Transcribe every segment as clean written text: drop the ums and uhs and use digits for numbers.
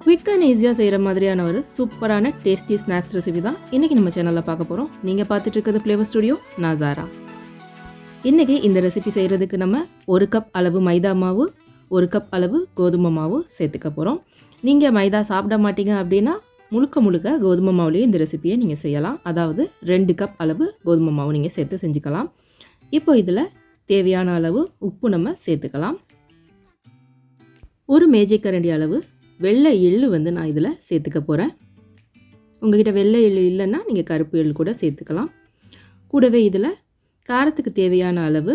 Quick and ஈஸியாக செய்கிற மாதிரியான ஒரு சூப்பரான டேஸ்டி ஸ்நாக்ஸ் ரெசிபி தான் இன்றைக்கி நம்ம சேனலில் பார்க்க போகிறோம். நீங்கள் பார்த்துட்டு இருக்கிறது ஃப்ளேவர் ஸ்டுடியோ, நான் zaara. இன்றைக்கி இந்த ரெசிபி செய்கிறதுக்கு நம்ம 1 கப் அளவு மைதா மாவு, 1 கப் அளவு கோதுமை மாவு சேர்த்துக்க போகிறோம். நீங்கள் மைதா சாப்பிட மாட்டீங்க அப்படின்னா முழுக்க கோதுமை மாவுலேயே இந்த ரெசிபியை நீங்கள் செய்யலாம். அதாவது 2 கப் அளவு கோதுமை மாவு நீங்கள் சேர்த்து செஞ்சுக்கலாம். இப்போ இதில் தேவையான அளவு உப்பு நம்ம சேர்த்துக்கலாம். ஒரு மேஜைக்கரண்டி அளவு வெள்ளை எள்ளு வந்து நான் இதில் சேர்த்துக்க போகிறேன். உங்கள்கிட்ட வெள்ளை எள்ளு இல்லைன்னா நீங்கள் கருப்பு எள்ளு கூட சேர்த்துக்கலாம். கூடவே இதில் காரத்துக்கு தேவையான அளவு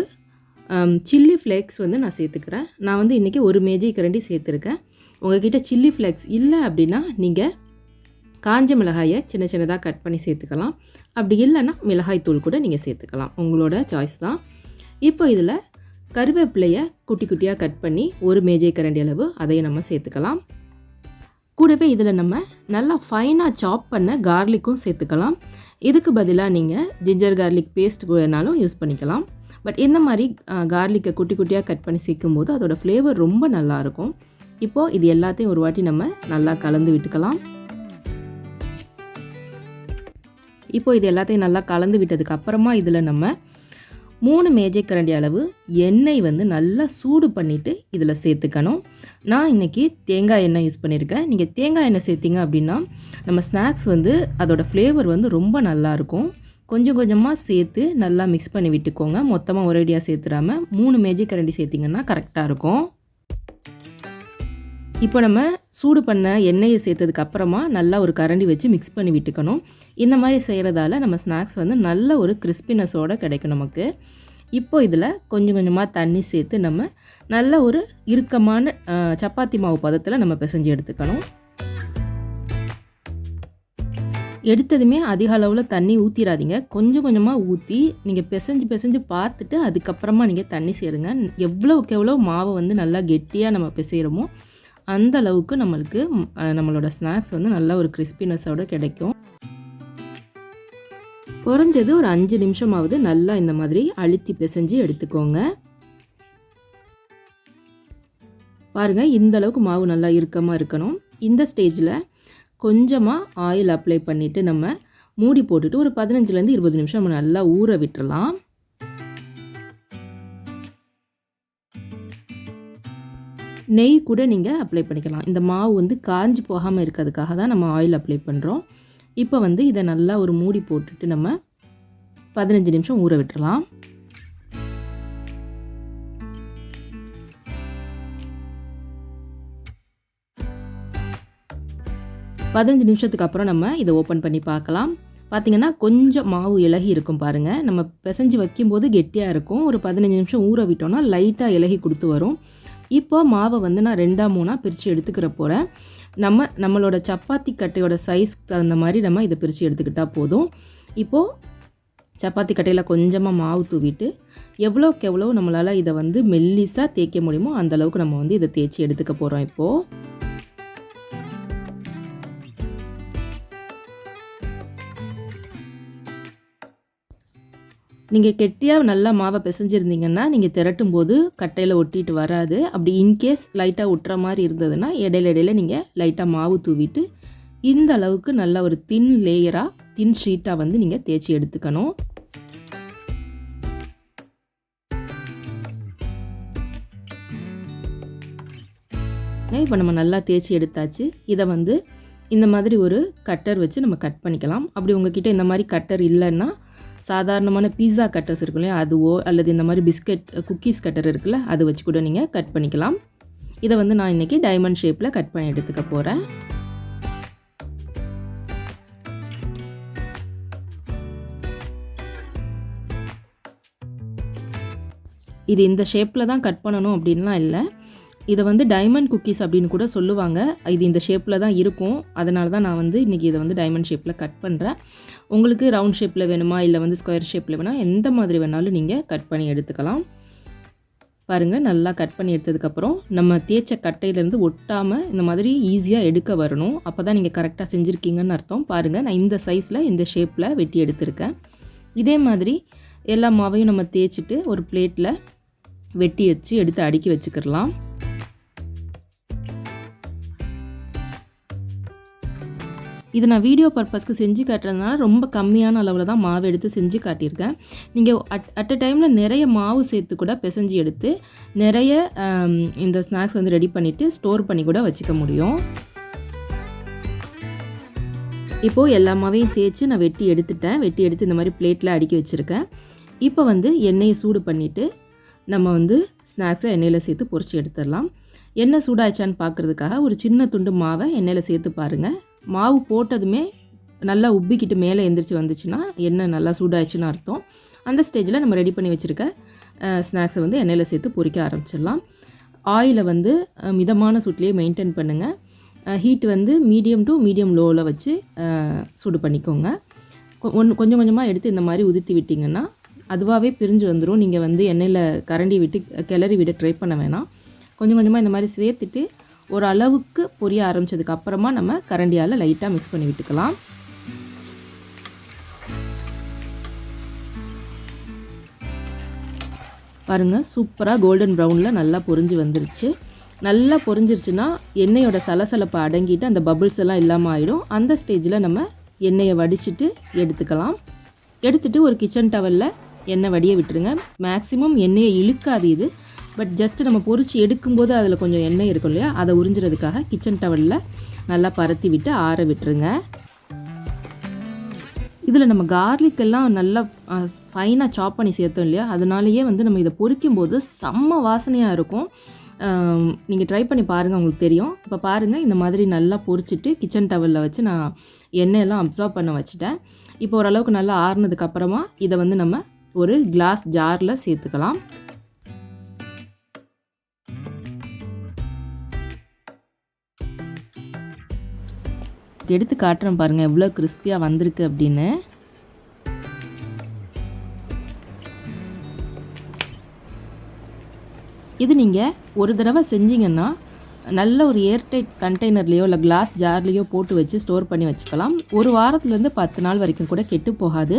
சில்லி ஃப்ளேக்ஸ் வந்து நான் சேர்த்துக்கிறேன். நான் வந்து இன்றைக்கி ஒரு மேஜைக்கரண்டி சேர்த்துருக்கேன். உங்கள்கிட்ட சில்லி ஃப்ளேக்ஸ் இல்லை அப்படின்னா நீங்கள் காஞ்ச மிளகாயை சின்ன சின்னதாக கட் பண்ணி சேர்த்துக்கலாம். அப்படி இல்லைன்னா மிளகாய் தூள் கூட நீங்கள் சேர்த்துக்கலாம், உங்களோட சாய்ஸ் தான். இப்போ இதில் கருவேப்பிலையை குட்டி குட்டியாக கட் பண்ணி ஒரு மேஜைக்கரண்டி அளவு அதையும் நம்ம சேர்த்துக்கலாம். கூடவே இதில் நம்ம நல்லா ஃபைனாக சாப் பண்ண கார்லிக்கும் சேர்த்துக்கலாம். இதுக்கு பதிலாக நீங்கள் ஜிஞ்சர் கார்லிக் பேஸ்ட் வேணாலும் யூஸ் பண்ணிக்கலாம். பட் இந்த மாதிரி கார்லிக்கை குட்டி குட்டியாக கட் பண்ணி சேர்க்கும்போது அதோடய ஃப்ளேவர் ரொம்ப நல்லாயிருக்கும். இப்போது இது எல்லாத்தையும் ஒரு வாட்டி நம்ம நல்லா கலந்து விட்டுக்கலாம். இப்போது இது எல்லாத்தையும் நல்லா கலந்து விட்டதுக்கு அப்புறமா இதில் நம்ம 3 மேஜைக்கரண்டி அளவு எண்ணெய் வந்து நல்லா சூடு பண்ணிவிட்டு இதில் சேர்த்துக்கணும். நான் இன்றைக்கி தேங்காய் எண்ணெய் யூஸ் பண்ணியிருக்கேன். நீங்கள் தேங்காய் எண்ணெய் சேர்த்திங்க அப்படின்னா நம்ம ஸ்நாக்ஸ் வந்து அதோடய ஃப்ளேவர் வந்து ரொம்ப நல்லாயிருக்கும். கொஞ்சம் கொஞ்சமாக சேர்த்து நல்லா மிக்ஸ் பண்ணி விட்டுக்கோங்க. மொத்தமாக ஒரேடியாக சேர்த்துடாமல் 3 மேஜைக்கரண்டி சேர்த்திங்கன்னா கரெக்டாக இருக்கும். இப்போ நம்ம சூடு பண்ண எண்ணெயை சேர்த்ததுக்கு அப்புறமா நல்லா ஒரு கரண்டி வச்சு மிக்ஸ் பண்ணி விட்டுக்கணும். இந்த மாதிரி செய்கிறதால நம்ம ஸ்நாக்ஸ் வந்து நல்ல ஒரு கிறிஸ்பினஸோடு கிடைக்கும் நமக்கு. இப்போ இதில் கொஞ்சம் கொஞ்சமாக தண்ணி சேர்த்து நம்ம நல்ல ஒரு இறுக்கமான சப்பாத்தி மாவு பதத்தில் நம்ம பிசைஞ்சு எடுத்துக்கணும். எடுத்ததுமே அதிக அளவில் தண்ணி ஊற்றிடாதீங்க. கொஞ்சம் கொஞ்சமாக ஊற்றி நீங்கள் பிசைஞ்சு பார்த்துட்டு அதுக்கப்புறமா நீங்கள் தண்ணி சேருங்க. எவ்வளோக்கு எவ்வளோ மாவை வந்து நல்லா கெட்டியாக நம்ம பிசைகிறோமோ அந்த அளவுக்கு நம்மளுக்கு நம்மளோட ஸ்நாக்ஸ் வந்து நல்ல ஒரு கிறிஸ்பினஸோடு கிடைக்கும். குறைஞ்சது ஒரு 5 நிமிஷமாவது நல்லா இந்த மாதிரி அழுத்தி பிசைஞ்சு எடுத்துக்கோங்க. பாருங்கள், இந்த அளவுக்கு மாவு நல்லா இறுக்கமாக இருக்கணும். இந்த ஸ்டேஜில் கொஞ்சமாக ஆயில் அப்ளை பண்ணிவிட்டு நம்ம மூடி போட்டுட்டு ஒரு 15லேருந்து 20 நிமிஷம் நம்ம நல்லா ஊற விட்டுறலாம். நெய் கூட நீங்கள் அப்ளை பண்ணிக்கலாம். இந்த மாவு வந்து காஞ்சி போகாமல் இருக்கிறதுக்காக தான் நம்ம ஆயில் அப்ளை பண்ணுறோம். இப்போ வந்து இதை நல்லா ஒரு மூடி போட்டுட்டு நம்ம 15 நிமிஷம் ஊற விட்டுறலாம். பதினஞ்சு நிமிஷத்துக்கு அப்புறம் நம்ம இதை ஓப்பன் பண்ணி பார்க்கலாம். பார்த்திங்கன்னா கொஞ்சம் மாவு இலகி இருக்கும் பாருங்கள். நம்ம பிசைஞ்சு வைக்கும்போது கெட்டியாக இருக்கும். ஒரு 15 நிமிஷம் ஊற விட்டோம்னா லைட்டாக இலகி கொடுத்து வரும். இப்போ மாவை வந்து நான் 2-3 பிரித்து எடுத்துக்கிற போகிறேன். நம்மளோட சப்பாத்தி கட்டையோட சைஸ்க்கு தகுந்த மாதிரி நம்ம இதை பிரித்து எடுத்துக்கிட்டால் போதும். இப்போது சப்பாத்தி கட்டையில் கொஞ்சமாக மாவு தூவிட்டு எவ்வளோக்கு எவ்வளோ நம்மளால் இதை வந்து மெல்லிஸாக தேய்க்க முடியுமோ அந்தளவுக்கு நம்ம வந்து இதை தேய்ச்சி எடுத்துக்க போகிறோம். இப்போது நீங்கள் கெட்டியாக நல்லா மாவை பிசைஞ்சிருந்தீங்கன்னா நீங்கள் திரட்டும் போது கட்டையில் ஒட்டிட்டு வராது. அப்படி இன்கேஸ் லைட்டாக ஒட்டுற மாதிரி இருந்ததுன்னா இடையில நீங்கள் லைட்டாக மாவு தூவிட்டு இந்த அளவுக்கு நல்ல ஒரு தின் லேயராக தின் ஷீட்டாக வந்து நீங்கள் தேய்ச்சி எடுத்துக்கணும். இப்போ நம்ம நல்லா தேய்ச்சி எடுத்தாச்சு. இதை வந்து இந்த மாதிரி ஒரு கட்டர் வச்சு நம்ம கட் பண்ணிக்கலாம். அப்படி உங்ககிட்ட இந்த மாதிரி கட்டர் இல்லைன்னா சாதாரணமான பீஸா கட்டர்ஸ் இருக்கு இல்லையா, அதுவோ அல்லது இந்த மாதிரி பிஸ்கட் குக்கீஸ் கட்டர் இருக்குல்ல, அது வச்சு கூட நீங்கள் கட் பண்ணிக்கலாம். இதை வந்து நான் இன்றைக்கி டைமண்ட் ஷேப்பில் கட் பண்ணி எடுத்துக்க போகிறேன். இது இந்த ஷேப்பில் தான் கட் பண்ணணும் அப்படின்லாம் இல்லை. இதை வந்து டைமண்ட் குக்கீஸ் அப்படின்னு கூட சொல்லுவாங்க. இது இந்த ஷேப்பில் தான் இருக்கும். அதனால தான் நான் வந்து இன்றைக்கி இதை வந்து டைமண்ட் ஷேப்பில் கட் பண்ணுறேன். உங்களுக்கு ரவுண்ட் ஷேப்பில் வேணுமா இல்லை வந்து ஸ்கொயர் ஷேப்பில் வேணால் எந்த மாதிரி வேணாலும் நீங்கள் கட் பண்ணி எடுத்துக்கலாம். பாருங்கள், நல்லா கட் பண்ணி எடுத்ததுக்கப்புறம் நம்ம தேய்ச்ச கட்டையிலேருந்து ஒட்டாமல் இந்த மாதிரி ஈஸியாக எடுக்க வரணும். அப்போ தான் நீங்கள் கரெக்டாக செஞ்சுருக்கீங்கன்னு அர்த்தம். பாருங்கள், நான் இந்த சைஸில் இந்த ஷேப்பில் வெட்டி எடுத்திருக்கேன். இதே மாதிரி எல்லா மாவையும் நம்ம தேய்ச்சிட்டு ஒரு பிளேட்டில் வெட்டி வச்சு எடுத்து அடுக்கி வச்சுக்கிடலாம். இது நான் வீடியோ பர்பஸ்க்கு செஞ்சு காட்டுறதுனால ரொம்ப கம்மியான அளவில் தான் மாவு எடுத்து செஞ்சு காட்டியிருக்கேன். நீங்கள் அட் அ டைமில் நிறைய மாவு சேர்த்து கூட பிசைஞ்சு எடுத்து நிறைய இந்த ஸ்நாக்ஸ் வந்து ரெடி பண்ணிவிட்டு ஸ்டோர் பண்ணி கூட வச்சுக்க முடியும். இப்போது எல்லா மாவையும் தேய்ச்சி நான் வெட்டி எடுத்து இந்த மாதிரி பிளேட்டில் அடுக்கி வச்சுருக்கேன். இப்போ வந்து எண்ணெயை சூடு பண்ணிவிட்டு நம்ம வந்து ஸ்நாக்ஸை எண்ணெயில் சேர்த்து பொரிச்சு எடுத்துடலாம். எண்ணெய் சூடாச்சான்னு பார்க்குறதுக்காக ஒரு சின்ன துண்டு மாவை எண்ணெயில் சேர்த்து பாருங்கள். மாவு போட்டதுமே நல்லா உப்பிக்கிட்டு மேலே எந்திரிச்சு வந்துச்சுன்னா எண்ணெய் நல்லா சூடாச்சுன்னு அர்த்தம். அந்த ஸ்டேஜில் நம்ம ரெடி பண்ணி வச்சுருக்க ஸ்நாக்ஸை வந்து எண்ணெயில் சேர்த்து பொரிக்க ஆரம்பிச்சிடலாம். ஆயிலை வந்து மிதமான சூட்லேயே மெயின்டைன் பண்ணுங்கள். ஹீட் வந்து மீடியம் டு மீடியம் லோவில் வச்சு சூடு பண்ணிக்கோங்க. கொஞ்சம் கொஞ்சமாக எடுத்து இந்த மாதிரி உதுத்தி விட்டிங்கன்னா அதுவாகவே பிரிஞ்சு வந்துடும். நீங்கள் வந்து எண்ணெயில் கரண்டி விட்டு கிளறி விட ட்ரை பண்ண வேணாம். கொஞ்சம் கொஞ்சமாக இந்த மாதிரி சேர்த்துட்டு ஒரு அளவுக்கு பொரிய ஆரம்பித்ததுக்கு அப்புறமா நம்ம கரண்டியால் லைட்டாக மிக்ஸ் பண்ணி விட்டுக்கலாம். பாருங்கள், சூப்பராக கோல்டன் ப்ரௌனில் நல்லா பொரிஞ்சு வந்துருச்சு. நல்லா பொரிஞ்சிருச்சுன்னா எண்ணெயோட சலசலப்பை அடங்கிட்டு அந்த பபிள்ஸ் எல்லாம் இல்லாமல் ஆகிடும். அந்த ஸ்டேஜில் நம்ம எண்ணெயை வடிச்சிட்டு எடுத்துக்கலாம். எடுத்துகிட்டு ஒரு கிச்சன் டவலில் எண்ணெய் வடிய விட்டுருங்க. மேக்ஸிமம் எண்ணெயை இழுக்காது இது. பட் ஜஸ்ட்டு நம்ம பொரிச்சு எடுக்கும்போது அதில் கொஞ்சம் எண்ணெய் இருக்கும் இல்லையா, அதை உறிஞ்சிறதுக்காக கிச்சன் டவலில் நல்லா பரத்தி விட்டு ஆற விட்டுருங்க. இதில் நம்ம கார்லிக்கெல்லாம் நல்லா ஃபைனாக சாப் பண்ணி சேர்த்தோம் இல்லையா, அதனாலேயே வந்து நம்ம இதை பொரிக்கும்போது செம்ம வாசனையாக இருக்கும். நீங்கள் ட்ரை பண்ணி பாருங்கள், உங்களுக்கு தெரியும். இப்போ பாருங்கள், இந்த மாதிரி நல்லா பொரிச்சிட்டு கிச்சன் டவலில் வச்சு நான் எண்ணெயெல்லாம் அப்சார்ப் பண்ண வச்சுட்டேன். இப்போ ஓரளவுக்கு நல்லா ஆறுனதுக்கப்புறமா இதை வந்து நம்ம ஒரு கிளாஸ் ஜாரில் சேர்த்துக்கலாம். எடுத்து காட்டுறேன் பாருங்கள் எவ்வளோ கிறிஸ்பியாக வந்திருக்கு அப்படின்னு. இது நீங்கள் ஒரு தடவை செஞ்சீங்கன்னா நல்ல ஒரு ஏர்டைட் கண்டெய்னர்லேயோ இல்லை கிளாஸ் ஜார்லேயோ போட்டு வச்சு ஸ்டோர் பண்ணி வச்சுக்கலாம். ஒரு வாரத்துலேருந்து 10 நாள் வரைக்கும் கூட கெட்டு போகாது.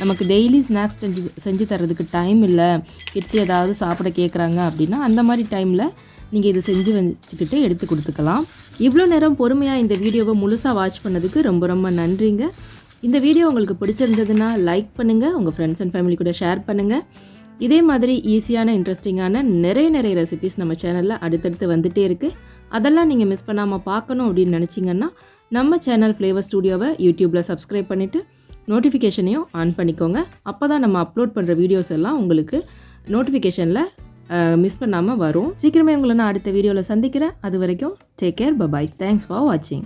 நமக்கு டெய்லி ஸ்நாக்ஸ் செஞ்சு தரதுக்கு டைம் இல்லை, கிட்ஸ் ஏதாவது சாப்பிட கேட்குறாங்க அப்படின்னா அந்த மாதிரி டைமில் நீங்கள் இதை செஞ்சு வச்சுக்கிட்டு எடுத்து கொடுத்துக்கலாம். இவ்வளோ நேரம் பொறுமையாக இந்த வீடியோவை முழுசாக வாட்ச் பண்ணதுக்கு ரொம்ப ரொம்ப நன்றிங்க. இந்த வீடியோ உங்களுக்கு பிடிச்சிருந்ததுன்னா லைக் பண்ணுங்கள், உங்கள் ஃப்ரெண்ட்ஸ் அண்ட் ஃபேமிலி கூட ஷேர் பண்ணுங்கள். இதே மாதிரி ஈஸியான இன்ட்ரெஸ்டிங்கான நிறைய ரெசிபிஸ் நம்ம சேனலில் அடுத்தடுத்து வந்துகிட்டே இருக்குது. அதெல்லாம் நீங்கள் மிஸ் பண்ணாமல் பார்க்கணும் அப்படின்னு நினச்சிங்கன்னா நம்ம சேனல் ஃப்ளேவர் ஸ்டுடியோவை யூடியூப்பில் சப்ஸ்கிரைப் பண்ணிவிட்டு நோட்டிஃபிகேஷனையும் ஆன் பண்ணிக்கோங்க. அப்போ தான் நம்ம அப்லோட் பண்ணுற வீடியோஸ் எல்லாம் உங்களுக்கு நோட்டிஃபிகேஷனில் மிஸ் பண்ணாமல் வரும். சீக்கிரமே உங்களை நான் அடுத்த வீடியோவில் சந்திக்கிறேன். அது வரைக்கும் take care, bye bye. Thanks for வாட்சிங்.